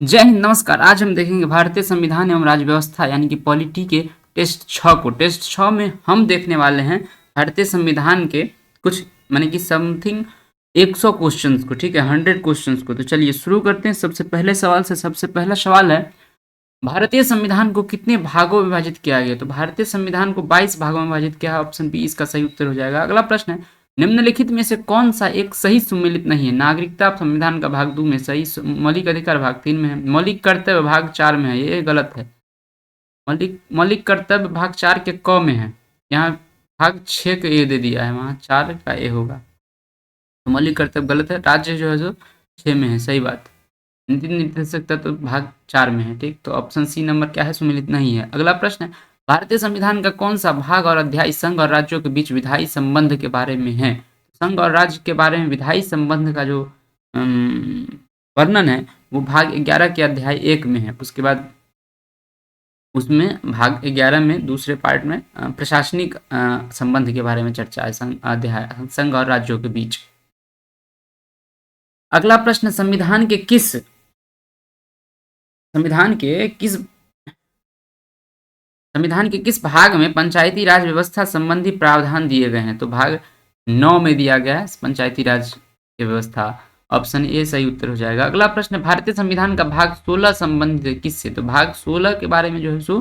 जय हिंद, नमस्कार। आज हम देखेंगे भारतीय संविधान एवं राज्य व्यवस्था यानी कि पॉलिटी के टेस्ट 6 को। टेस्ट 6 में हम देखने वाले हैं भारतीय संविधान के कुछ माने कि समथिंग 100 क्वेश्चंस को, ठीक है, 100 क्वेश्चंस को। तो चलिए शुरू करते हैं सबसे पहले सवाल से। सबसे पहला सवाल है, भारतीय संविधान को कितने भागों में विभाजित किया गया? तो भारतीय संविधान को 22 भागों में विभाजित किया है। ऑप्शन बी इसका सही उत्तर हो जाएगा। अगला प्रश्न है, निम्नलिखित में से कौन सा एक सही सुमेलित नहीं है? नागरिकता संविधान का भाग 2 में सही, मौलिक अधिकार भाग 3 में है, मौलिक कर्तव्य भाग 4 में है। ये गलत है। मौलिक कर्तव्य भाग 4 के क में है, यहाँ भाग 6 का ए दे दिया है, वहाँ 4 का ए होगा, तो मौलिक कर्तव्य गलत है। राज्य जो है जो 6 में है, सही बात। नीति निर्देशकता तो भाग 4 में है, ठीक। तो ऑप्शन सी नंबर क्या है, सुमेलित नहीं है। अगला प्रश्न है, भारतीय संविधान का कौन सा भाग और अध्याय संघ और राज्यों के बीच विधायी संबंध के बारे में है? संघ और राज्य के बारे में विधायी संबंध का जो वर्णन है वो भाग 11 के अध्याय 1 में है। उसके बाद उसमें भाग 11 में दूसरे पार्ट में प्रशासनिक संबंध के बारे में चर्चा है, संघ और राज्यों के बीच। अगला प्रश्न, संविधान के किस भाग में पंचायती राज व्यवस्था संबंधी प्रावधान दिए गए हैं? तो भाग 9 में दिया गया है पंचायती राज की व्यवस्था। ऑप्शन ए सही उत्तर हो जाएगा। अगला प्रश्न, भारतीय संविधान का भाग 16 संबंधित किससे? तो भाग 16 के बारे में जो है सो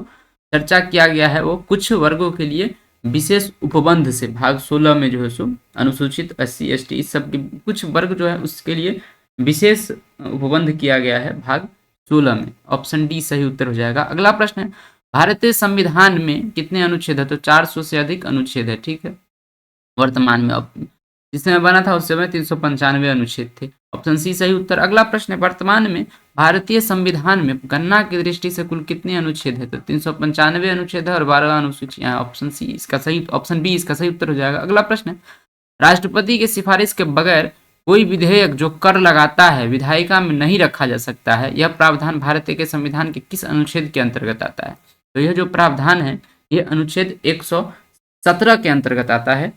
चर्चा किया गया है वो कुछ वर्गों के लिए विशेष उपबंध से। भाग 16 में जो है सो अनुसूचित SC ST इस सब के कुछ वर्ग जो है उसके लिए विशेष उपबंध किया गया है भाग 16 में। ऑप्शन डी सही उत्तर हो जाएगा। अगला प्रश्न है, भारतीय संविधान में कितने अनुच्छेद है? तो 400 से अधिक अनुच्छेद है, ठीक है। वर्तमान में अब जिस समय बना था उस समय 395 अनुच्छेद थे। ऑप्शन सी सही उत्तर। अगला प्रश्न है, वर्तमान में भारतीय संविधान में गणना की दृष्टि से कुल कितने अनुच्छेद है? तो 395 अनुच्छेद है और 12 अनुसूचियां। ऑप्शन बी इसका सही उत्तर हो जाएगा। अगला प्रश्न है, राष्ट्रपति की सिफारिश के बगैर कोई विधेयक जो कर लगाता है विधायिका में नहीं रखा जा सकता है, यह प्रावधान भारतीय के संविधान के किस अनुच्छेद के अंतर्गत आता है? तो यह जो प्रावधान है ये अनुच्छेद 117 के अंतर्गत आता है।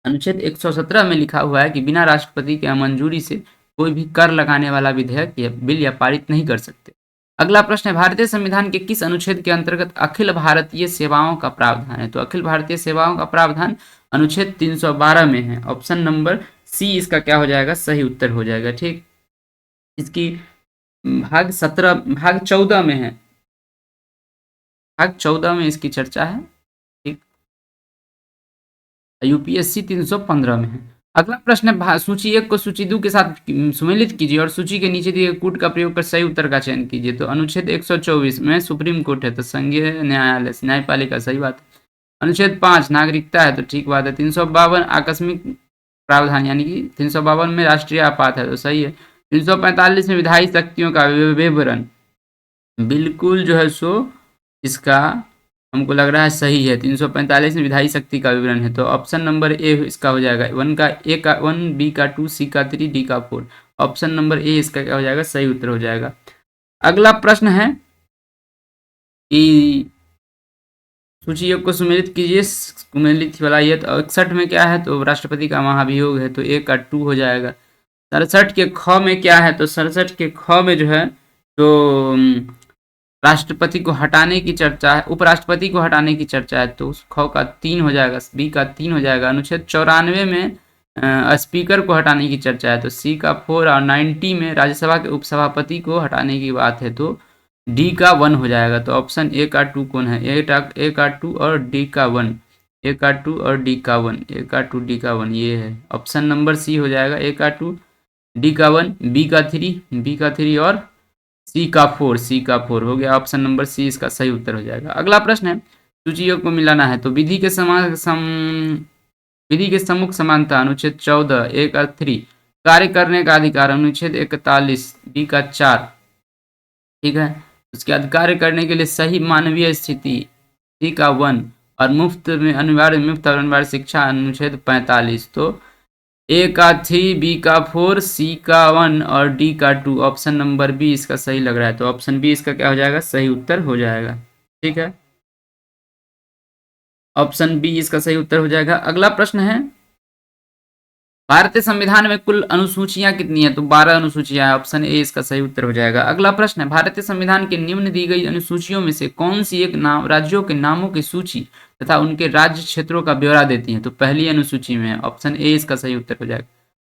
अनुच्छेद 117 में लिखा हुआ है कि बिना राष्ट्रपति के मंजूरी से कोई भी कर लगाने वाला विधेयक या बिल या पारित नहीं कर सकते। अगला प्रश्न है, भारतीय संविधान के किस अनुच्छेद के अंतर्गत अखिल भारतीय सेवाओं का प्रावधान है? तो अखिल भारतीय सेवाओं का प्रावधान अनुच्छेद 312 में है। ऑप्शन नंबर सी इसका क्या हो जाएगा, सही उत्तर हो जाएगा, ठीक। इसकी भाग 14 में है, भाग 14 में इसकी चर्चा है, ठीक। यूपीएससी 315 में है। अगला प्रश्न है, सूची 1 को सूची 2 के साथ सुमेलित कीजिए और सूची के नीचे दिए कूट का प्रयोग कर सही उत्तर का चयन कीजिए। तो अनुच्छेद 124 में सुप्रीम कोर्ट है तो संघीय न्यायालय न्यायपालिका, सही बात है। अनुच्छेद 5 नागरिकता है तो ठीक बात है। 352 आकस्मिक प्रावधान यानी कि 352 में राष्ट्रीय आपात है तो सही है। 345 में विधायी शक्तियों का विवरण बिल्कुल जो है सो इसका हमको लग रहा है सही है। 345 में विधायी शक्ति का विवरण है तो ऑप्शन नंबर ए इसका हो जाएगा। 1 बी का 2 सी का 3 डी का 4। ऑप्शन नंबर ए इसका क्या हो जाएगा, सही उत्तर हो जाएगा। अगला प्रश्न है कि सूची को सुमेलित कीजिए, सुमेलित वाला ये तो 61 में क्या है तो राष्ट्रपति का महाभियोग है तो 1 का 2 हो जाएगा। 67 के ख में क्या है तो 67 के ख में जो है तो राष्ट्रपति को हटाने की चर्चा है, उपराष्ट्रपति को हटाने की चर्चा है तो ख का 3 हो जाएगा, बी का 3 हो जाएगा। अनुच्छेद 94 में स्पीकर को हटाने की चर्चा है तो सी का 4 और 90 में राज्यसभा के उपसभापति को हटाने की बात है तो डी का 1 हो जाएगा। तो ऑप्शन ए का 2 कौन है, ए का 2 और डी का 1, ए का 2 और डी का 1, ए का 2 डी का 1, ये है ऑप्शन नंबर सी हो जाएगा। ए का 2 डी का 1 बी का 3 और सी का 4 हो गया। ऑप्शन नंबर सी इसका सही उत्तर हो जाएगा। अगला प्रश्न है, सूचियों को मिलाना है तो विधि के सम्मुख समानता अनुच्छेद 14 ए का 3, कार्य करने का अधिकार अनुच्छेद 41 बी का 4, ठीक है। उसके बाद कार्य करने के लिए सही मानवीय स्थिति सी का 1 और मुफ्त और अनिवार्य शिक्षा अनुच्छेद 45। तो ए का 3 बी का 4 सी का 1 और डी का 2। ऑप्शन नंबर बी इसका सही लग रहा है तो ऑप्शन बी इसका क्या हो जाएगा, सही उत्तर हो जाएगा, ठीक है। ऑप्शन बी इसका सही उत्तर हो जाएगा। अगला प्रश्न है, भारतीय संविधान में कुल अनुसूचियां कितनी है? तो 12 अनुसूचियां है। ऑप्शन ए इसका सही उत्तर हो जाएगा। अगला प्रश्न है, भारतीय संविधान के निम्न दी गई अनुसूचियों में से कौन सी एक नाम राज्यों के नामों की सूची तथा उनके राज्य क्षेत्रों का ब्यौरा देती है? तो पहली अनुसूची में है। ऑप्शन ए इसका सही उत्तर हो जाएगा,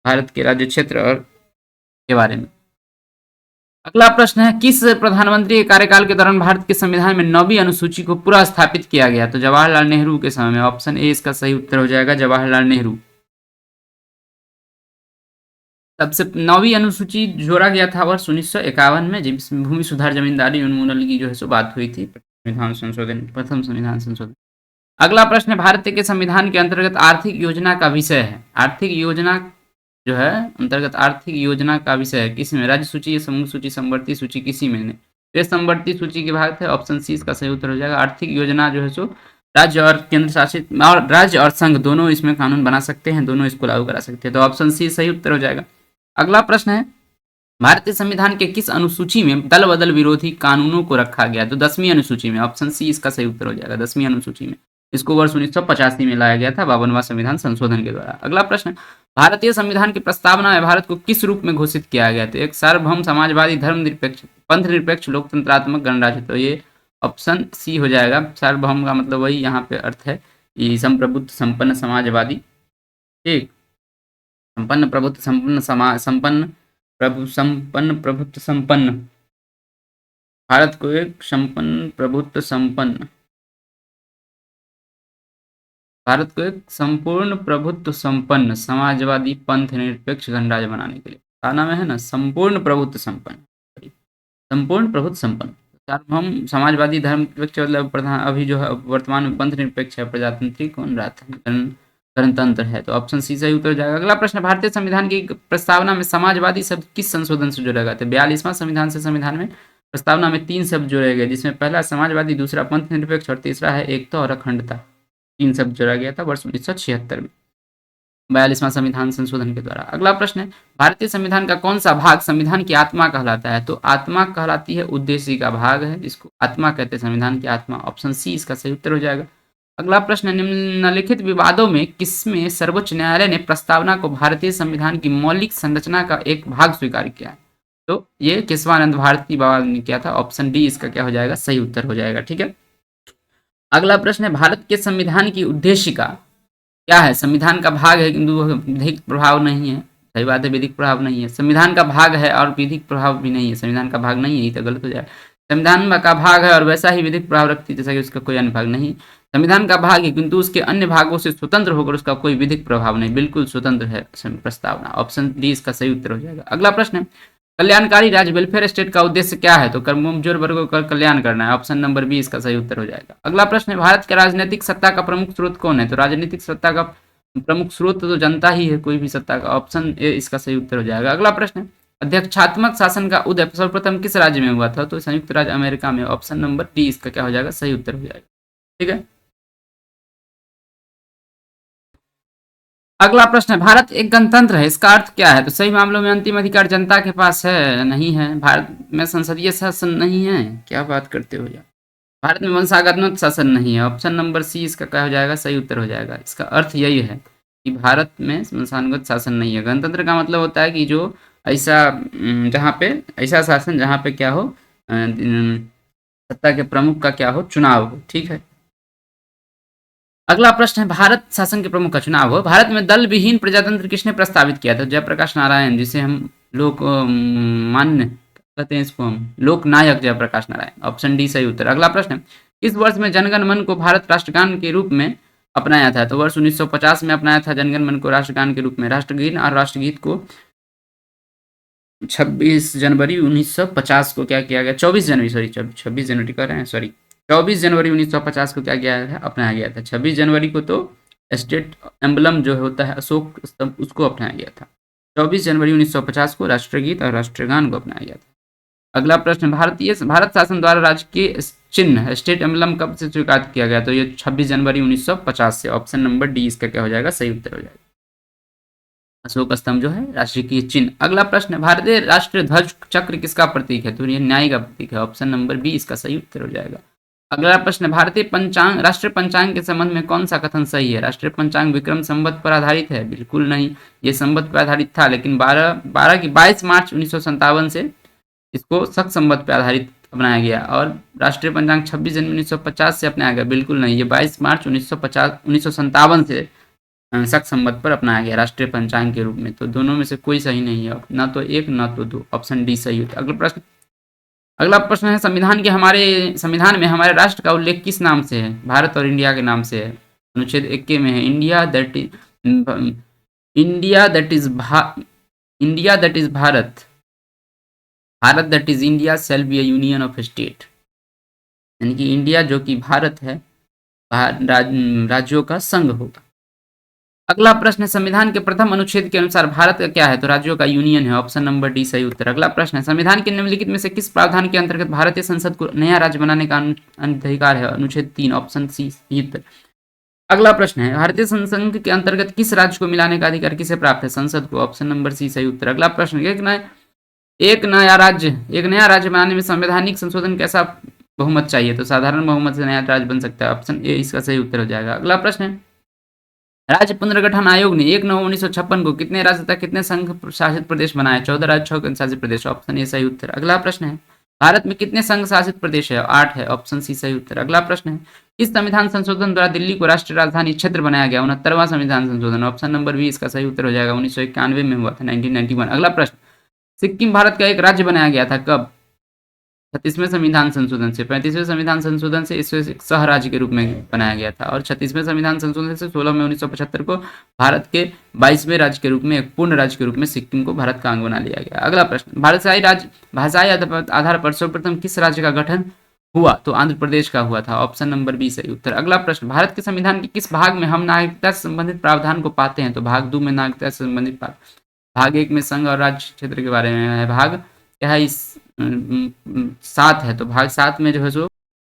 भारत के राज्य क्षेत्र और के बारे में। अगला प्रश्न है, किस प्रधानमंत्री के कार्यकाल के दौरान भारत के संविधान में 9वीं अनुसूची को पूरा स्थापित किया गया? तो जवाहरलाल नेहरू के समय में। ऑप्शन ए इसका सही उत्तर हो जाएगा, जवाहरलाल नेहरू। सबसे 9वीं अनुसूची जोड़ा गया था वर्ष 1951 में, जिसमें भूमि सुधार जमींदारी उन्मूलन की जो है सो बात हुई थी। संविधान संशोधन, प्रथम संविधान संशोधन। अगला प्रश्न है, भारत के संविधान के अंतर्गत आर्थिक योजना का विषय है। आर्थिक योजना जो है अंतर्गत आर्थिक योजना का विषय है किस में? राज्य सूची, समूह सूची, समवर्ती सूची, किसी में नहीं। तो समवर्ती सूची की बात है। ऑप्शन सी इसका सही उत्तर हो जाएगा। आर्थिक योजना जो है सो राज्य और केंद्र शासित और राज्य और संघ दोनों इसमें कानून बना सकते हैं, दोनों इसको लागू करा सकते हैं। तो ऑप्शन सी सही उत्तर हो जाएगा। अगला प्रश्न है, भारतीय संविधान के किस अनुसूची में दल बदल विरोधी कानूनों को रखा गया? तो 10वीं अनुसूची में। ऑप्शन सी इसका सही उत्तर हो जाएगा, 10वीं अनुसूची में। इसको वर्ष 1985 में लाया गया था 52वां संविधान संशोधन के द्वारा। अगला प्रश्न, भारतीय संविधान की प्रस्तावना में भारत को किस रूप में घोषित किया गया? तो एक सार्वभौम, समाजवादी, धर्मनिरपेक्ष, पंथ निरपेक्ष, लोकतंत्रात्मक, गणराज्य। तो ये ऑप्शन सी हो जाएगा। सार्वभौम का मतलब वही यहाँ पे अर्थ है कि संप्रभुत्व, संपन्न, समाजवादी। ठीक, संपन्न, प्रभुत्व, संपन्न, संपन्न, प्रभुत्व, संपन्न। भारत को एक संपन्न, प्रभुत्व, संपन्न, भारत को एक संपूर्ण प्रभुत्व संपन्न, समाजवादी, पंथ निरपेक्ष, गणराज्य बनाने के लिए क्या नाम है ना, संपूर्ण प्रभुत्व संपन्न, संपूर्ण प्रभुत्व संपन्न। सार्वभौम, समाजवादी, धर्म निरपेक्ष मतलब प्रधान अभी जो है वर्तमान में पंथ निरपेक्ष है, प्रजातांत्रिक, गणतंत्र है। तो ऑप्शन सी सही उत्तर जाएगा। अगला प्रश्न, भारतीय संविधान की प्रस्तावना में समाजवादी शब्द किस संशोधन से जोड़ा गया? तो 42वां संविधान से संविधान में प्रस्तावना में 3 शब्द जोड़े गए, जिसमें पहला समाजवादी, दूसरा पंथ निरपेक्ष और तीसरा है एकता और अखंडता। 3 शब्द जोड़ा गया था वर्ष 1976 में 42वां संविधान संशोधन के द्वारा। अगला प्रश्न है, भारतीय संविधान का कौन सा भाग संविधान की आत्मा कहलाता है? तो आत्मा कहलाती है उद्देश्य का भाग है, जिसको आत्मा कहते हैं, संविधान की आत्मा। ऑप्शन सी इसका सही उत्तर हो जाएगा। अगला प्रश्न, निम्नलिखित विवादों में किसमें सर्वोच्च न्यायालय ने प्रस्तावना को भारतीय संविधान की मौलिक संरचना का एक भाग स्वीकार किया है? तो ये केशवानंद भारती बाबा ने किया था। ऑप्शन डी इसका क्या हो जाएगा, सही उत्तर हो जाएगा। ठीक है, अगला प्रश्न है, भारत के संविधान की उद्देशिका क्या है? संविधान का भाग है किंतु विधिक प्रभाव नहीं है। सही बात है, विधिक प्रभाव नहीं है। संविधान का भाग है और विधिक प्रभाव भी नहीं है, संविधान का भाग नहीं है, ये तो गलत हो जाएगा। संविधान का भाग है और वैसा ही विधिक प्रभाव रखती है जैसा कि उसका कोई अन्य भाग नहीं। संविधान का भाग है किंतु उसके अन्य भागों से स्वतंत्र होकर उसका कोई विधिक प्रभाव नहीं, बिल्कुल स्वतंत्र है प्रस्तावना। ऑप्शन डी इसका सही उत्तर हो जाएगा। अगला प्रश्न है, कल्याणकारी राज्य वेलफेयर स्टेट का उद्देश्य क्या है? तो कमजोर वर्गों का कल्याण करना है। ऑप्शन नंबर बी इसका सही उत्तर हो जाएगा। अगला प्रश्न है, भारत के राजनीतिक सत्ता का प्रमुख स्रोत कौन है? तो राजनीतिक सत्ता का प्रमुख स्रोत तो जनता ही है, कोई भी सत्ता का। ऑप्शन ए इसका सही उत्तर हो जाएगा। अगला प्रश्न है, अध्यक्षात्मक शासन का उदय सर्वप्रथम किस राज्य में हुआ था? तो संयुक्त राज्य अमेरिका में। ऑप्शन नंबर डी इसका क्या हो जाएगा, सही उत्तर हो जाएगा। ठीक है, अगला प्रश्न है, भारत एक गणतंत्र है, इसका अर्थ क्या है? तो सही मामलों में अंतिम अधिकार जनता के पास है, नहीं है। भारत में संसदीय शासन नहीं है, क्या बात करते हो यार। भारत में वंशागत शासन नहीं है। ऑप्शन नंबर सी इसका क्या हो जाएगा, सही उत्तर हो जाएगा। इसका अर्थ यही है कि भारत में वंशानुगत शासन नहीं है। गणतंत्र का मतलब होता है कि जो ऐसा जहाँ पे ऐसा शासन जहाँ पे क्या हो, सत्ता के प्रमुख का क्या हो, चुनाव हो। ठीक है, अगला प्रश्न है, भारत शासन के प्रमुख का चुनाव हो। भारत में दल विहीन प्रजातंत्र किसने प्रस्तावित किया था? जयप्रकाश नारायण, जिसे हम लोक मान्य कहते हैं, इसको हम लोकनायक जयप्रकाश नारायण। ऑप्शन डी सही उत्तर। अगला प्रश्न है, किस वर्ष में जनगण मन को भारत राष्ट्रगान के रूप में अपनाया था? तो वर्ष 1950 में अपनाया था जनगण मन को राष्ट्रगान के रूप में। राष्ट्रगीत और राष्ट्रगीत को 26 जनवरी 1950 को क्या किया गया, 24 जनवरी 1950 को क्या किया है, अपनाया गया था। 26 जनवरी को तो स्टेट एम्बलम जो होता है अशोक स्तंभ, उसको अपनाया गया था। 24 जनवरी 1950 को राष्ट्रगीत और राष्ट्रगान को अपनाया गया था। अगला प्रश्न, भारत शासन द्वारा राज्य के चिन्ह स्टेट एम्बलम कब से स्वीकार किया गया? तो ये 26 जनवरी 1950 से। ऑप्शन नंबर डी इसका क्या हो जाएगा, सही उत्तर हो जाएगा। अशोक स्तंभ जो है राष्ट्रीय चिन्ह। अगला प्रश्न, भारतीय राष्ट्रीय ध्वज चक्र किसका प्रतीक है? तो ये न्याय का प्रतीक है। ऑप्शन नंबर बी इसका सही उत्तर हो जाएगा। अगला प्रश्न, भारतीय पंचांग राष्ट्रीय पंचांग के संबंध में कौन सा कथन सही है? राष्ट्रीय पंचांग विक्रम संवत पर आधारित है? बिल्कुल नहीं, ये संवत पर आधारित था, लेकिन 22 मार्च 1957 से इसको शक संवत पर आधारित अपनाया गया। और राष्ट्रीय पंचांग 26 जनवरी 1950 से अपनाया गया? बिल्कुल नहीं, ये 22 मार्च 1957 से शक संवत पर अपनाया गया राष्ट्रीय पंचांग के रूप में। तो दोनों में से कोई सही नहीं है, ना तो एक ना तो दो, ऑप्शन डी सही होता है। अगला प्रश्न है, संविधान में हमारे राष्ट्र का उल्लेख किस नाम से है? भारत और इंडिया के नाम से है। अनुच्छेद 21 में है, India that is Bharat, Bharat that is India shall be a union of state, यानी कि इंडिया जो कि भारत है राज्यों का संघ होगा। अगला प्रश्न है, संविधान के प्रथम अनुच्छेद के अनुसार भारत का क्या है? तो राज्यों का यूनियन है, ऑप्शन नंबर डी सही उत्तर। अगला प्रश्न है, संविधान के निम्नलिखित में से किस प्रावधान के अंतर्गत भारतीय संसद को नया राज्य बनाने का अधिकार है? अनुच्छेद 3, ऑप्शन सी सही उत्तर। अगला प्रश्न है, भारतीय संसद के अंतर्गत किस राज्य को मिलाने का अधिकार किसे प्राप्त है? संसद को, ऑप्शन नंबर सी सही उत्तर। अगला प्रश्न, एक नया राज्य बनाने में संवैधानिक संशोधन कैसा बहुमत चाहिए? तो साधारण बहुमत से नया राज्य बन सकता है, ऑप्शन ए इसका सही उत्तर हो जाएगा। अगला प्रश्न है, राज्य पुनर्गठन आयोग ने 1/9/1956 को कितने राज्य तथा कितने संघ शासित प्रदेश बनाए? 14 राज्य, 6 केंद्र शासित प्रदेश, ऑप्शन ए सही उत्तर। अगला प्रश्न है, भारत में कितने संघ शासित प्रदेश है? 8 है, ऑप्शन सी सही उत्तर। अगला प्रश्न है, इस संविधान संशोधन द्वारा दिल्ली को राष्ट्रीय राजधानी क्षेत्र बनाया गया? 69वां संविधान संशोधन, ऑप्शन नंबर बी इसका सही उत्तर हो जाएगा। 1991 में हुआ था, 1991। अगला प्रश्न, सिक्किम भारत का एक राज्य बनाया गया था कब? 36वें संविधान संशोधन से। 35वें संविधान संशोधन से इसे एक सह राज्य के रूप में बनाया गया था, और 36वें संविधान संशोधन से 16 मई 1975 को भारत के 22वें राज्य के रूप में, एक पूर्ण राज्य के रूप में सिक्किम को भारत का अंग बना लिया गया। अगला प्रश्न, भाषाई आधार पर सर्वप्रथम किस राज्य का गठन हुआ? तो आंध्र प्रदेश का हुआ था, ऑप्शन नंबर बी सही उत्तर। अगला प्रश्न, भारत के संविधान के किस भाग में हम नागरिकता से संबंधित प्रावधान को पाते हैं? तो भाग 2 में नागरिकता से संबंधित भाग 1 में संघ और राज्य क्षेत्र के बारे में है, भाग क्या है 7 है, तो भाग 7 में जो है सो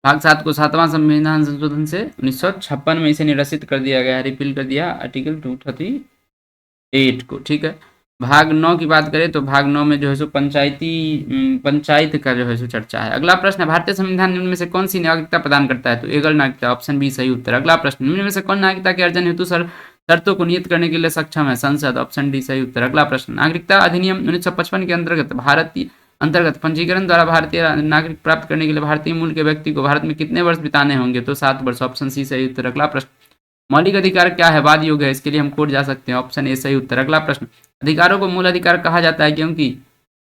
भाग 7 को 7वां संविधान संशोधन से 1956 में इसे निरसित कर दिया गया, रिपील कर दिया आर्टिकल 238 को, ठीक है। भाग 9 की बात करें तो भाग 9 में जो है सो पंचायत का जो है सो चर्चा है। अगला प्रश्न है, भारतीय संविधान निम्न में से कौन सी नागरिकता प्रदान करता है? तो एकल नागरिकता, ऑप्शन बी सही उत्तर। अगला प्रश्न, निम्न में से कौन नागरिकता के अर्जन हेतु शर्तों को नियत करने के लिए सक्षम है? संसद, ऑप्शन डी सही उत्तर। अगला प्रश्न, नागरिकता अधिनियम 1955 के अंतर्गत पंजीकरण द्वारा भारतीय नागरिक प्राप्त करने के लिए भारतीय मूल के व्यक्ति को भारत में कितने वर्ष बिताने होंगे? तो 7 वर्ष, ऑप्शन सी सही उत्तर। अगला प्रश्न, मौलिक अधिकार क्या है? वाद योग है, इसके लिए हम कोर्ट जा सकते हैं, ऑप्शन ए सही उत्तर। अगला प्रश्न, अधिकारों को मूल अधिकार कहा जाता है क्योंकि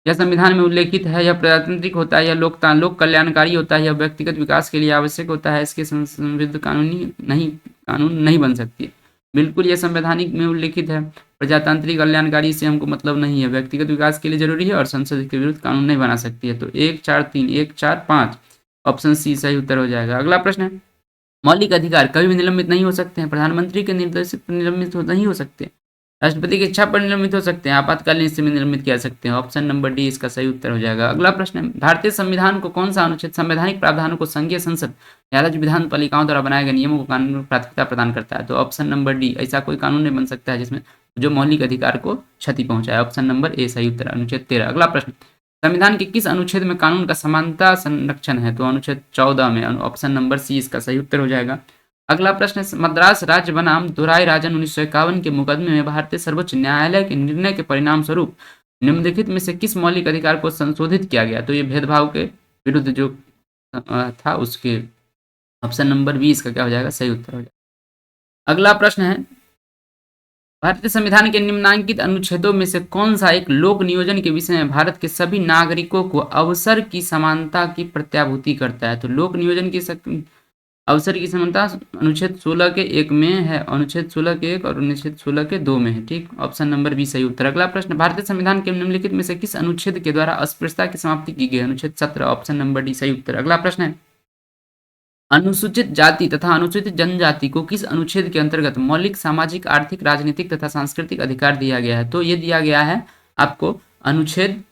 यह संविधान में उल्लेखित है, यह प्रजातांत्रिक होता है, यह लोक कल्याणकारी होता है, यह व्यक्तिगत विकास के लिए आवश्यक होता है, इसके संविधान कानून नहीं बन सकती। बिल्कुल ये संवैधानिक में उल्लेखित है, प्रजातांत्रिक कल्याणकारी से हमको मतलब नहीं है, व्यक्तिगत विकास के लिए जरूरी है और संसद के विरुद्ध कानून नहीं बना सकती है। तो 1 4 3 1 4 5, ऑप्शन सी सही उत्तर हो जाएगा। अगला प्रश्न है, मौलिक अधिकार कभी भी निलंबित नहीं हो सकते हैं, प्रधानमंत्री के निर्देशित पर निलंबित नहीं हो सकते, राष्ट्रपति की इच्छा पर निलंबित हो सकते हैं, आपातकालीन स्थिति में निलंबित किया सकते हैं, ऑप्शन नंबर डी इसका सही उत्तर हो जाएगा। अगला प्रश्न है, भारतीय संविधान को कौन सा अनुच्छेद संवैधानिक प्रावधानों को संघीय संसद या राज्य विधान पालिकाओं द्वारा बनाए गए नियमों को कानून प्राथमिकता प्रदान करता है? तो ऑप्शन नंबर डी, ऐसा कोई कानून नहीं बन सकता है जिसमें जो मौलिक अधिकार को क्षति पहुंचाए, ऑप्शन नंबर ए सही उत्तर, अनुच्छेद 13। अगला प्रश्न, संविधान के किस अनुच्छेद में कानून का समानता संरक्षण है? तो अनुच्छेद 14 में, ऑप्शन नंबर सी इसका सही उत्तर हो जाएगा। अगला प्रश्न है, मद्रास राज्य बनाम दुराई राजन 1951 के मुकदमे में भारतीय सर्वोच्च न्यायालय के निर्णय के परिणाम स्वरूप निम्नलिखित में से किस मौलिक अधिकार को संशोधित किया गया? तो ये भेदभाव के विरुद्ध जो था उसके, ऑप्शन नंबर बी इसका क्या हो जाएगा, सही उत्तर हो जाएगा। अगला प्रश्न है, भारतीय संविधान के निम्नांकित अनुच्छेदों में से कौन सा एक लोक नियोजन के विषय में भारत के सभी नागरिकों को अवसर की समानता की प्रत्याभूति करता है? तो लोक नियोजन की अवसर की समानता अनुच्छेद 16 के 1 में है, अनुच्छेद 16 के 1 और अनुच्छेद 16 के 2 में है, ठीक, ऑप्शन नंबर बी सही उत्तर। अगला प्रश्न, भारतीय संविधान के निम्नलिखित में से किस अनुच्छेद के द्वारा अस्पृश्यता की समाप्ति की गई? अनुच्छेद 17, ऑप्शन नंबर डी सही उत्तर। अगला प्रश्न है, अनुसूचित जाति तथा अनुसूचित जनजाति को किस अनुच्छेद के अंतर्गत मौलिक सामाजिक, आर्थिक, राजनीतिक तथा सांस्कृतिक अधिकार दिया गया है? तो ये दिया गया है आपको अनुच्छेद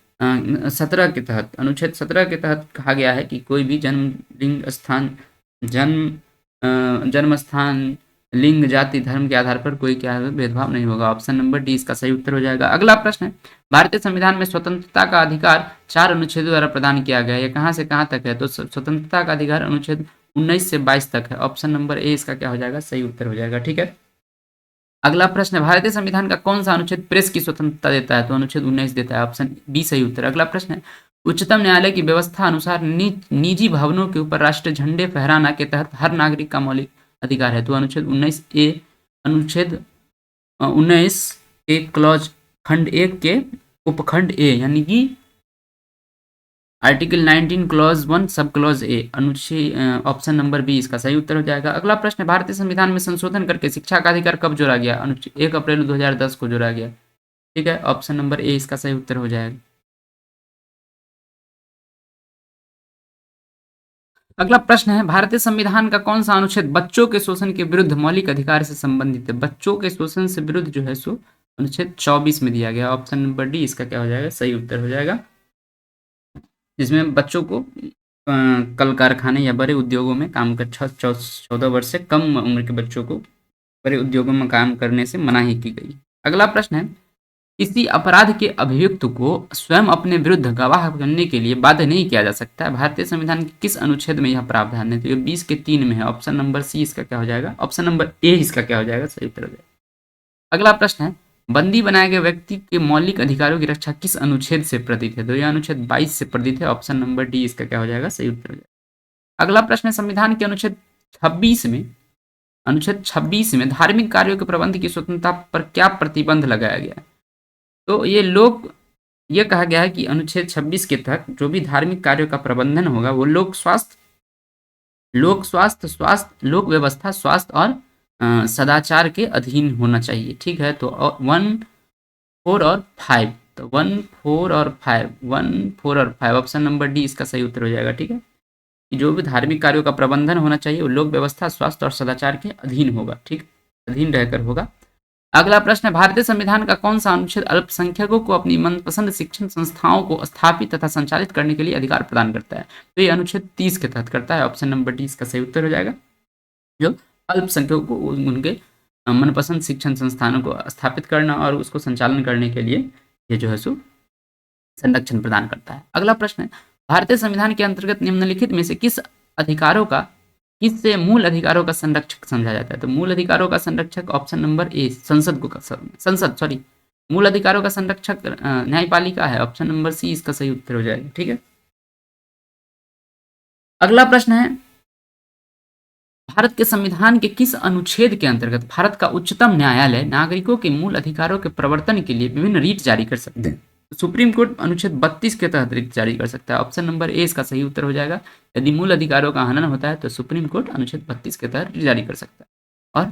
17 के तहत। अनुच्छेद 17 के तहत कहा गया है कि कोई भी जन्म, लिंग, स्थान, जन्म स्थान, लिंग, जाति, धर्म के आधार पर कोई क्या भेदभाव नहीं होगा, ऑप्शन नंबर डी इसका सही उत्तर हो जाएगा। अगला प्रश्न है, भारतीय संविधान में स्वतंत्रता का अधिकार 4 अनुच्छेदों द्वारा प्रदान किया गया है, ये कहां से कहां तक है? तो स्वतंत्रता का अधिकार अनुच्छेद 19 से 22 तक है। ऑप्शन नंबर ए इसका क्या हो जाएगा, सही उत्तर हो जाएगा। ठीक है, अगला प्रश्न है, भारतीय संविधान का कौन सा अनुच्छेद प्रेस की स्वतंत्रता देता है, तो अनुच्छेद 19 देता है। ऑप्शन बी सही उत्तर। अगला प्रश्न है, उच्चतम न्यायालय की व्यवस्था अनुसार निजी भवनों के ऊपर राष्ट्रीय झंडे फहराना के तहत हर नागरिक का मौलिक अधिकार है, तो अनुच्छेद 19 ए, अनुच्छेद 19 के क्लॉज खंड 1 के उपखंड ए यानी कि article 19 clause 1 sub clause A, अनुच्छेद ऑप्शन नंबर बी इसका सही उत्तर हो जाएगा। अगला प्रश्न है, भारतीय संविधान में संशोधन करके शिक्षा का अधिकार कब जोड़ा गया, अनुच्छेद 1 अप्रैल 2010 को जोड़ा गया। ठीक है, ऑप्शन नंबर ए इसका सही उत्तर हो जाएगा। अगला प्रश्न है, भारतीय संविधान का कौन सा अनुच्छेद बच्चों के शोषण के विरुद्ध मौलिक अधिकार से संबंधित है। बच्चों के शोषण से विरुद्ध जो है सो अनुच्छेद 24 में दिया गया। ऑप्शन नंबर डी इसका क्या हो जाएगा, सही उत्तर हो जाएगा, जिसमें बच्चों को कल कारखाने या बड़े उद्योगों में काम कर 14 वर्ष से कम उम्र के बच्चों को बड़े उद्योगों में काम करने से मनाही की गई। अगला प्रश्न है, किसी अपराध के अभियुक्त को स्वयं अपने विरुद्ध गवाह बनने के लिए बाध्य नहीं किया जा सकता है। भारतीय संविधान के किस अनुच्छेद में यह प्रावधान है, तो ये 20 के 3 में है। ऑप्शन नंबर सी इसका क्या हो जाएगा, ऑप्शन नंबर ए इसका क्या हो जाएगा, सही उत्तर हो जाएगा। अगला प्रश्न है, बंदी बनाए गए व्यक्ति के मौलिक अधिकारों की रक्षा किस अनुच्छेद से प्रतीत है, तो यह अनुच्छेद 22 से प्रतीत है। ऑप्शन नंबर डी इसका क्या हो जाएगा, सही उत्तर हो जाएगा। अगला प्रश्न है, संविधान के अनुच्छेद 26 में धार्मिक कार्यों के प्रबंध की स्वतंत्रता पर क्या प्रतिबंध लगाया गया है, तो ये कहा गया है कि अनुच्छेद 26 के तहत जो भी धार्मिक कार्यों का प्रबंधन होगा वो लोक लोक व्यवस्था, स्वास्थ्य और सदाचार के अधीन होना चाहिए। ठीक है, तो 1, 4 और 5, तो 1, 4 और 5 ऑप्शन नंबर डी इसका सही उत्तर हो जाएगा। ठीक है, कि जो भी धार्मिक कार्यों का प्रबंधन होना चाहिए वो लोक व्यवस्था, स्वास्थ्य और सदाचार के अधीन होगा। ठीक, अधीन रहकर होगा। अगला प्रश्न है, भारतीय संविधान का कौन सा अनुच्छेद अल्पसंख्यकों को अपनी मनपसंद शिक्षण संस्थाओं को स्थापित तथा संचालित करने के लिए अधिकार प्रदान करता है, तो ये अनुच्छेद 30 के तहत करता है। ऑप्शन नंबर डी इसका सही उत्तर हो जाएगा, जो अल्पसंख्यकों को उनके मनपसंद शिक्षण संस्थानों को स्थापित करना और उसको संचालन करने के लिए ये जो है सो संरक्षण प्रदान करता है। अगला प्रश्न है, भारतीय संविधान के अंतर्गत निम्नलिखित में से किससे मूल अधिकारों का संरक्षक समझा जाता है, तो मूल अधिकारों का संरक्षक ऑप्शन नंबर ए मूल अधिकारों का संरक्षक न्यायपालिका है। ऑप्शन नंबर सी इसका सही उत्तर हो जाएगा। ठीक है, अगला प्रश्न है, भारत के संविधान के किस अनुच्छेद के अंतर्गत भारत का उच्चतम न्यायालय नागरिकों के मूल अधिकारों के प्रवर्तन के लिए विभिन्न रीट जारी कर सकते हैं, सुप्रीम कोर्ट अनुच्छेद 32 के तहत रीट जारी कर सकता है। ऑप्शन नंबर ए इसका सही उत्तर हो जाएगा। यदि मूल अधिकारों का हनन होता है तो सुप्रीम कोर्ट अनुच्छेद 32 के तहत रीट जारी कर सकता है और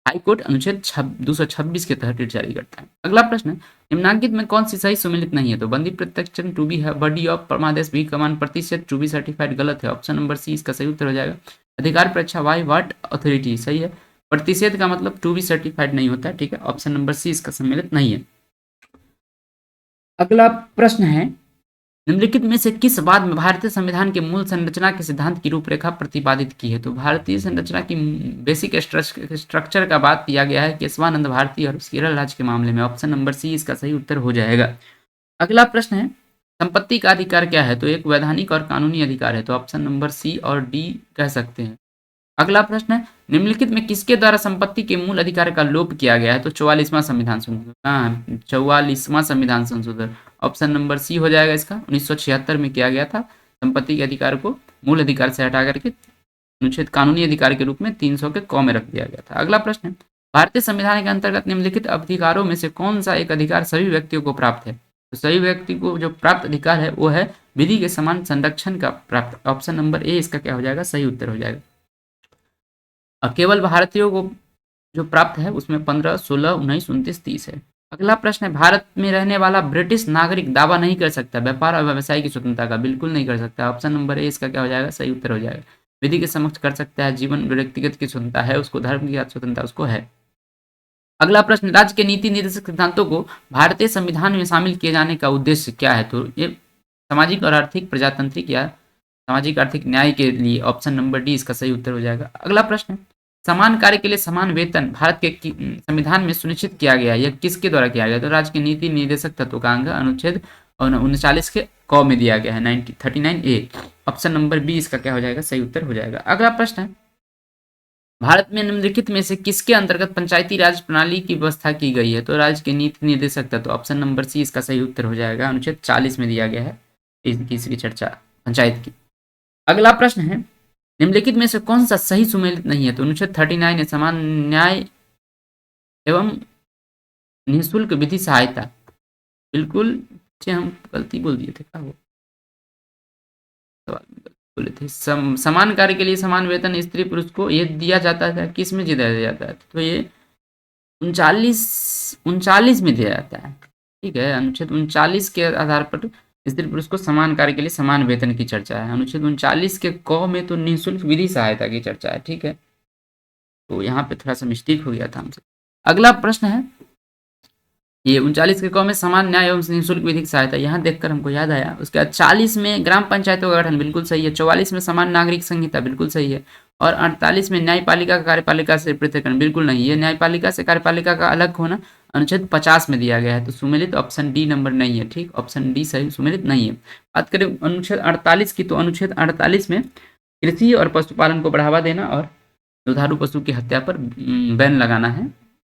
हाई कोर्ट अनुच्छेद 226 के तहत रीट जारी करता है। अगला प्रश्न, निम्नांकित में कौन सी सही सुमिलित नहीं है, तो बंदी प्रत्यक्ष टू बी है, बॉडी ऑफ परमादेश भी कमान प्रतिशत टू बी सर्टिफाइड गलत है। ऑप्शन नंबर सी इसका सही उत्तर हो जाएगा। अधिकार परीक्षा वाई वाट अथॉरिटी सही है। प्रतिषेध का मतलब टू बी सर्टिफाइड नहीं होता। ठीक है, ऑप्शन नंबर सी इसका सम्मिलित नहीं है। अगला प्रश्न है, निम्नलिखित में से किस बात में भारतीय संविधान के मूल संरचना के सिद्धांत की रूपरेखा प्रतिपादित की है, तो भारतीय संरचना की बेसिक स्ट्रक्चर का बात किया गया है केशवानंद भारती और केरल राज्य के मामले में। ऑप्शन नंबर सी इसका सही उत्तर हो जाएगा। अगला प्रश्न है, संपत्ति का अधिकार क्या है, तो एक वैधानिक और कानूनी अधिकार है, तो ऑप्शन नंबर सी और डी कह सकते हैं। अगला प्रश्न है, निम्नलिखित में किसके द्वारा संपत्ति के मूल अधिकार का लोप किया गया है, तो 44वां संविधान संशोधन। 44वां संविधान संशोधन ऑप्शन नंबर सी हो जाएगा इसका। 1976 में किया गया था। संपत्ति के अधिकार को मूल अधिकार से हटा करके अनुच्छेद कानूनी अधिकार के रूप में 300 के क में रख दिया गया था। अगला प्रश्न है, भारतीय संविधान के अंतर्गत निम्नलिखित अधिकारों में से कौन सा एक अधिकार सभी व्यक्तियों को प्राप्त है, तो सभी व्यक्ति को जो प्राप्त अधिकार है वो है विधि के समान संरक्षण का प्राप्त। ऑप्शन नंबर ए इसका क्या हो जाएगा, सही उत्तर हो जाएगा। और केवल भारतीयों को जो प्राप्त है उसमें 15, 16, 19, 29, 30 है। अगला प्रश्न है, भारत में रहने वाला ब्रिटिश नागरिक दावा नहीं कर सकता व्यापार और व्यवसाय की स्वतंत्रता का, बिल्कुल नहीं कर सकता। ऑप्शन नंबर ए इसका क्या हो जाएगा, सही उत्तर हो जाएगा। विधि के समक्ष कर सकता है, जीवन व्यक्तिगत की स्वतंत्रता है उसको, धर्म की स्वतंत्रता उसको है। अगला प्रश्न, राज्य के नीति निर्देशक सिद्धांतों को भारतीय संविधान में शामिल किए जाने का उद्देश्य क्या है, तो ये सामाजिक और आर्थिक प्रजातांत्रिक या सामाजिक आर्थिक न्याय के लिए। ऑप्शन नंबर डी इसका सही उत्तर हो जाएगा। अगला प्रश्न है, समान कार्य के लिए समान वेतन भारत के संविधान में सुनिश्चित किया गया, यह किसके द्वारा किया गया, तो राज्य के नीति निर्देशक तत्वों का अंग अनुच्छेद 39 के क में दिया गया है 39A। ऑप्शन नंबर बी इसका क्या हो जाएगा, सही उत्तर हो जाएगा। अगला प्रश्न है, भारत में निम्नलिखित में से किसके अंतर्गत पंचायती राज प्रणाली की व्यवस्था की गई है? तो राज्य के नीति निर्देशक तत्व, ऑप्शन नंबर सी इसका सही उत्तर हो जाएगा। अनुच्छेद 40 में दिया गया है इसकी चर्चा पंचायत की। अगला प्रश्न है, निम्नलिखित में से कौन सा सही सुमेलित नहीं है? तो अनुच्छेद 39 है, समान न्याय एवं निःशुल्क विधि सहायता। बिल्कुल हम गलती बोल दिए थे, क्या वो सवाल में गलती बोले थे। समान कार्य के लिए समान वेतन स्त्री पुरुष को ये दिया जाता है, किस में दिया जाता है? तो ये 39 में दिया जाता है। ठीक है, अनुच्छेद 39 के आधार पर स्त्री पुरुष को समान कार्य के लिए समान वेतन की चर्चा है। अनुच्छेद 39 के क में तो निःशुल्क विधि सहायता की चर्चा है। ठीक है, तो यहाँ पे थोड़ा सा मिस्टेक हो गया था हमसे। अगला प्रश्न है, ये 39 के क में समान न्याय एवं निःशुल्क विधिक सहायता, यहाँ देखकर हमको याद आया। उसके बाद 40 में ग्राम पंचायतों का गठन, बिल्कुल सही है। 44 में समान नागरिक संहिता, बिल्कुल सही है। और 48 में न्यायपालिका का कार्यपालिका से पृथक्करण, बिल्कुल नहीं। ये न्यायपालिका से कार्यपालिका का अलग होना अनुच्छेद 50 में दिया गया है। तो सुमेलित ऑप्शन डी नंबर नहीं है। ठीक, ऑप्शन डी सही सुमेलित नहीं है। बात करें अनुच्छेद 48 की, तो अनुच्छेद 48 में कृषि और पशुपालन को बढ़ावा देना और दुधारू पशु की हत्या पर बैन लगाना है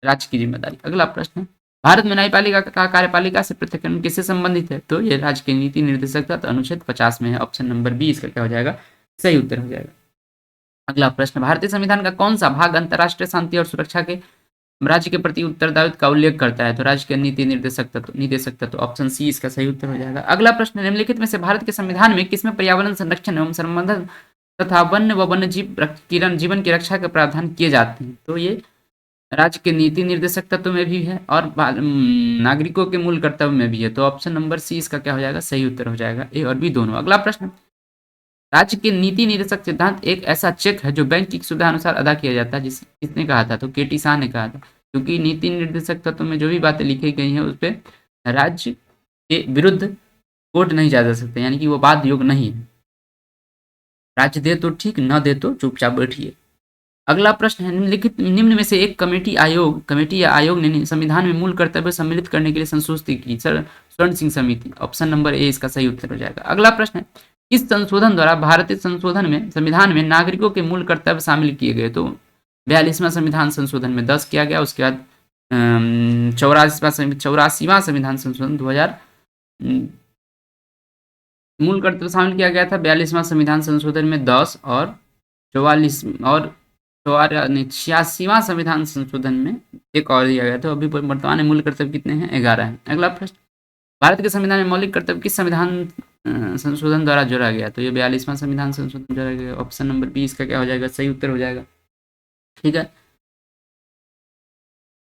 राज्य की जिम्मेदारी। अगला प्रश्न है, भारत में न्यायपालिका का कार्यपालिका से पृथक्करण किससे संबंधित है? तो ये राज्य के नीति निर्देशक तत्व अनुच्छेद 50 में है। ऑप्शन नंबर बी इसका क्या हो जाएगा, सही उत्तर हो जाएगा। अगला प्रश्न, भारतीय संविधान का कौन सा भाग अंतर्राष्ट्रीय शांति और सुरक्षा के राज्य के प्रति उत्तरदायित्व का उल्लेख करता है? तो राज्य के नीति निर्देशक तत्व ऑप्शन सी इसका सही उत्तर हो जाएगा। अगला प्रश्न, निम्नलिखित में से भारत के संविधान में किसमें पर्यावरण संरक्षण एवं संवर्धन तथा वन्य व वन्यजीव जीवन की रक्षा के प्रावधान किए जाते हैं? तो ये राज्य के नीति निर्देशक तत्व में भी है और नागरिकों के मूल कर्तव्य में भी है। तो ऑप्शन नंबर सी इसका क्या हो जाएगा, सही उत्तर हो जाएगा, ए और बी दोनों। अगला प्रश्न, राज्य के नीति निर्देशक सिद्धांत एक ऐसा चेक है जो बैंक की सुविधा अनुसार अदा किया जाता है। किसने कहा था? तो केटी शाह ने कहा था। क्योंकि नीति निर्देशक तत्व में जो भी बातें लिखी गई हैं उस पर राज्य के विरुद्ध कोर्ट नहीं जा सकते, यानी कि वो बात योग नहीं है। राज्य दे तो ठीक, न दे तो चुपचाप बैठिए। अगला प्रश्न है, निम्न में से एक कमेटी या आयोग ने संविधान में मूल कर्तव्य सम्मिलित करने के लिए संशोधित की? स्वर्ण सिंह समिति, ऑप्शन नंबर ए इसका सही उत्तर हो जाएगा। अगला प्रश्न है, किस संशोधन द्वारा भारतीय संविधान में नागरिकों के मूल कर्तव्य शामिल किए गए? तो 42वां संविधान संशोधन में 10 किया गया। उसके बाद 84वां संविधान संशोधन 2000 मूल कर्तव्य शामिल किया गया था। 42वां संविधान संशोधन में 10 और 86वां संविधान संशोधन में एक और दिया गया था। अभी वर्तमान में मूल कर्तव्य कितने हैं? 11 हैं। अगला प्रश्न, भारत के संविधान में मौलिक कर्तव्य किस संविधान संशोधन द्वारा जोड़ा गया? तो ये 42वां संविधान संशोधन जोड़ा गया। ऑप्शन नंबर बी इसका क्या हो जाएगा, सही उत्तर हो जाएगा। ठीक है,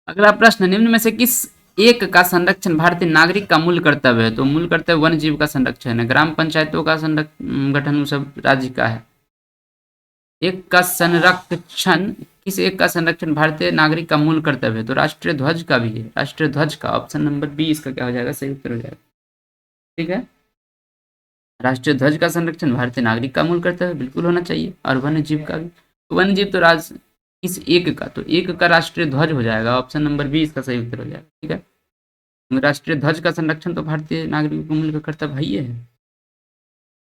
अगला प्रश्न, निम्न में से किस एक का संरक्षण भारतीय नागरिक का मूल कर्तव्य है? तो मूल कर्तव्य वन्य जीव का संरक्षण है। ग्राम पंचायतों का गठन सब राज्य का है। एक का संरक्षण, किस एक का संरक्षण भारतीय नागरिक का मूल कर्तव्य है? तो राष्ट्रीय ध्वज का भी है, राष्ट्रीय ध्वज का। ऑप्शन नंबर बी इसका क्या हो जाएगा, सही उत्तर हो जाएगा। ठीक है, राष्ट्रीय ध्वज का संरक्षण भारतीय नागरिक का मूल कर्तव्य बिल्कुल होना चाहिए। और वन्य जीव का भी, वन्य जीव तो किस एक का, तो एक का राष्ट्रीय ध्वज हो जाएगा। ऑप्शन नंबर बी इसका सही उत्तर हो जाएगा। ठीक है, राष्ट्रीय ध्वज का संरक्षण तो भारतीय नागरिकों का मूल कर्तव्य ही है।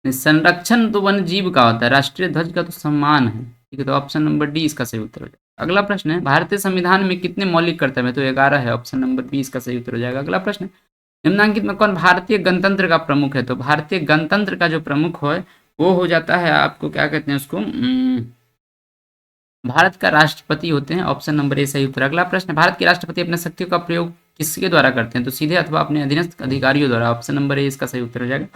संरक्षण तो वन्य जीव का होता है, राष्ट्रीय ध्वज का तो सम्मान है। ठीक है, तो ऑप्शन नंबर डी इसका सही उत्तर हो जाएगा। अगला प्रश्न है, भारतीय संविधान में कितने मौलिक कर्तव्य है? तो 11 है। ऑप्शन नंबर बी इसका सही उत्तर हो जाएगा। अगला प्रश्न, निम्नांकित में कौन भारतीय गणतंत्र का प्रमुख है? तो भारतीय गणतंत्र का जो प्रमुख है वो हो जाता है, आपको क्या कहते हैं उसको, भारत का राष्ट्रपति होते हैं। ऑप्शन नंबर ए सही उत्तर। अगला प्रश्न, भारत के राष्ट्रपति अपने शक्तियों का प्रयोग किसके द्वारा करते हैं? तो सीधे अथवा अपने अधीनस्थ अधिकारियों द्वारा। ऑप्शन नंबर ए इसका सही उत्तर हो जाएगा।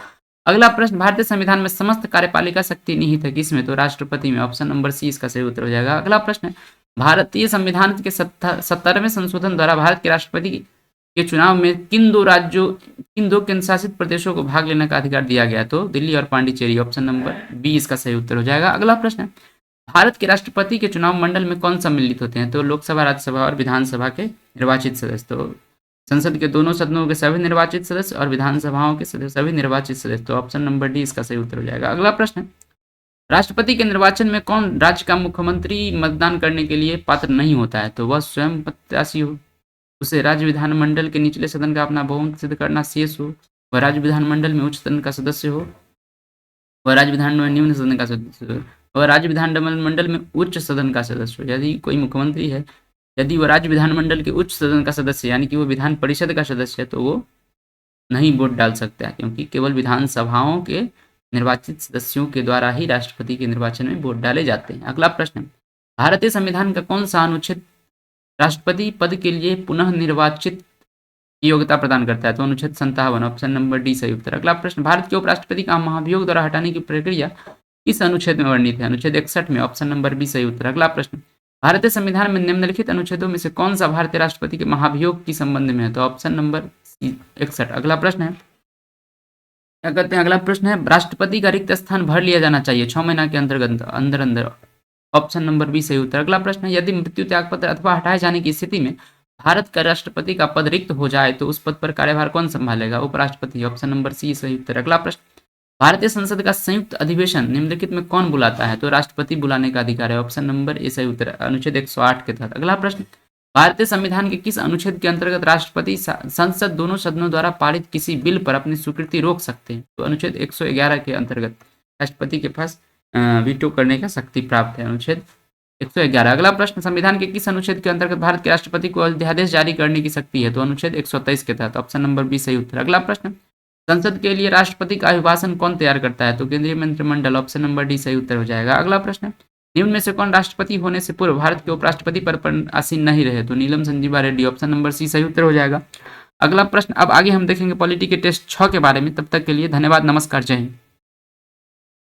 अगला प्रश्न, भारतीय संविधान में समस्त कार्यपालिका शक्ति निहित है किसमें? तो राष्ट्रपति में। ऑप्शन नंबर सी इसका सही उत्तर हो जाएगा। अगला प्रश्न, भारतीय संविधान के 70वें संशोधन द्वारा भारत के राष्ट्रपति के चुनाव में किन दो केंद्र शासित प्रदेशों को भाग लेने का अधिकार दिया गया? तो दिल्ली और पांडिचेरी। ऑप्शन नंबर बी इसका सही उत्तर हो जाएगा। अगला प्रश्न, भारत के राष्ट्रपति के चुनाव मंडल में कौन सम्मिलित होते हैं? तो लोकसभा, राज्यसभा और विधानसभा के निर्वाचित सदस्य। तो संसद के दोनों सदनों के सभी निर्वाचित सदस्य और विधानसभाओं के सभी निर्वाचित सदस्य। तो ऑप्शन नंबर डी इसका सही उत्तर हो जाएगा। अगला प्रश्न, राष्ट्रपति के निर्वाचन में कौन राज्य का मुख्यमंत्री मतदान करने के लिए पात्र नहीं होता है? तो वह स्वयं प्रत्याशी हो, उसे राज्य विधानमंडल के निचले सदन का अपना बहुमत सिद्ध करना शेष हो, वह राज्य विधानमंडल में उच्च सदन का सदस्य हो, वह राज्य विधानमंडल में निम्न सदन का सदस्य, वह राज्य विधानमंडल में उच्च सदन का सदस्य हो। यदि कोई मुख्यमंत्री है, यदि वो राज्य विधानमंडल के उच्च सदन का सदस्य यानी कि वो विधान परिषद का सदस्य है, तो वो नहीं वोट डाल सकता है, क्योंकि केवल विधानसभाओं के निर्वाचित सदस्यों के द्वारा ही राष्ट्रपति के निर्वाचन में वोट डाले जाते हैं। अगला प्रश्न, भारतीय संविधान का कौन सा अनुच्छेद राष्ट्रपति पद के लिए पुनः निर्वाचित की योग्यता प्रदान करता है? तो अनुच्छेद 57, ऑप्शन नंबर डी सही उत्तर। अगला प्रश्न, भारत के उपराष्ट्रपति का महाभियोग द्वारा हटाने की प्रक्रिया किस अनुच्छेद में वर्णित है? अनुच्छेद 61 में, ऑप्शन नंबर बी सही उत्तर। अगला प्रश्न, भारतीय संविधान में निम्नलिखित अनुच्छेदों में से कौन सा भारतीय राष्ट्रपति के महाभियोग की संबंध में है? तो ऑप्शन नंबर 61। अगला प्रश्न है, क्या कहते हैं, अगला प्रश्न है, राष्ट्रपति का रिक्त स्थान भर लिया जाना चाहिए 6 महीना के अंदर, ऑप्शन नंबर बी सही उत्तर। अगला प्रश्न है, यदि मृत्यु त्यागपत्र अथवा हटाए जाने की स्थिति में भारत का राष्ट्रपति का पद रिक्त हो जाए तो उस पद पर कार्यभार कौन संभालेगा? उपराष्ट्रपति, ऑप्शन नंबर सी सही उत्तर। अगला प्रश्न, भारतीय संसद का संयुक्त अधिवेशन निम्नलिखित में कौन बुलाता है? तो राष्ट्रपति बुलाने का अधिकार है, ऑप्शन नंबर ए सही उत्तर, अनुच्छेद 108 के तहत। अगला प्रश्न, भारतीय संविधान के किस अनुच्छेद के अंतर्गत राष्ट्रपति संसद दोनों सदनों द्वारा पारित किसी बिल पर अपनी स्वीकृति रोक सकते हैं? तो अनुच्छेद 111 के अंतर्गत राष्ट्रपति के पास वीटो करने का शक्ति प्राप्त है, अनुच्छेद 111। अगला प्रश्न, संविधान के किस अनुच्छेद के अंतर्गत भारत के राष्ट्रपति को अध्यादेश जारी करने की शक्ति है? तो अनुच्छेद 123 के तहत, ऑप्शन नंबर बी सही उत्तर। अगला प्रश्न, संसद के लिए राष्ट्रपति का अभिभाषण कौन तैयार करता है? तो केंद्रीय मंत्रिमंडल, ऑप्शन नंबर डी सही उत्तर हो जाएगा। अगला प्रश्न, निम्न में से कौन राष्ट्रपति होने से पूर्व भारत के उपराष्ट्रपति पद पर आसीन नहीं रहे? तो Neelam Sanjiva Reddy, option number C सही उत्तर हो जाएगा। अगला प्रश्न, अब आगे हम देखेंगे पॉलिटी के टेस्ट 6 के बारे में। तब तक के लिए धन्यवाद, नमस्कार, जय हिंद।